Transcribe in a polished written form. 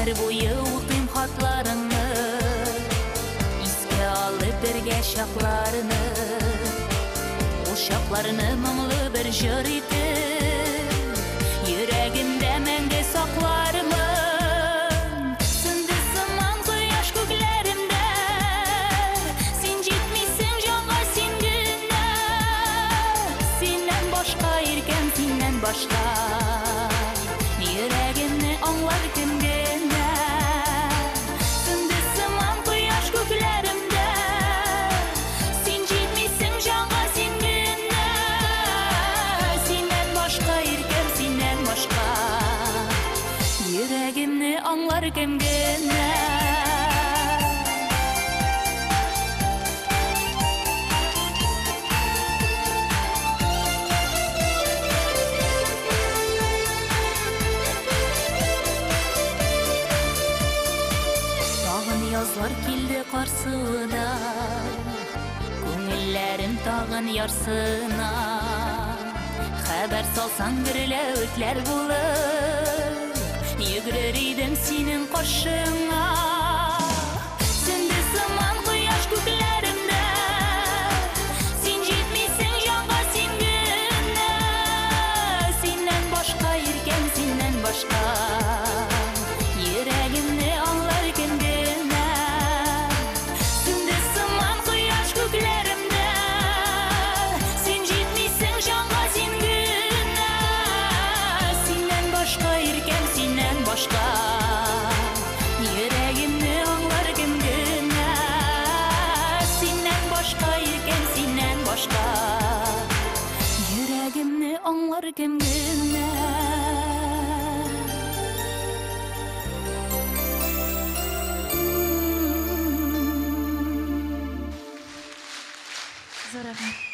Ömür boyu okuyum hatlarını, iske alıp birge şaklarını. O şaklarını mımlı bir jır etip, yüreğimde menge saklarımın. Söndü zaman koyaş köklerimde, sen gitmişsin canğa sen güne. Senden başka erken senden başka, yüreğimni anlar kim gene. Söndü zaman koyaş köklerimde, sen gitmişsin canğa sen güne. Senden başka erken senden başka, yüreğimni anlar kim gene. Yazlar kildi qarsına, көңілләрім тағын ярсына. Хәбәр салсаң бірле өтләр булып, йөгерер идем синең каршыңа. Сөнде сыман кояш күкләремдә, син җитмисең җанга син генә. Синнән башка иркәм синнән башка, йөрәгемне аңлар кем генә. Сөнде сыман кояш күкләремдә, син җитмисең җанга син генә. Синнән башка иркәм синнән башка, йөрәгемне аңлар кем генә. Синнән башка иркәм синнән башка, йөрәгемне аңлар кем генә. Заработать.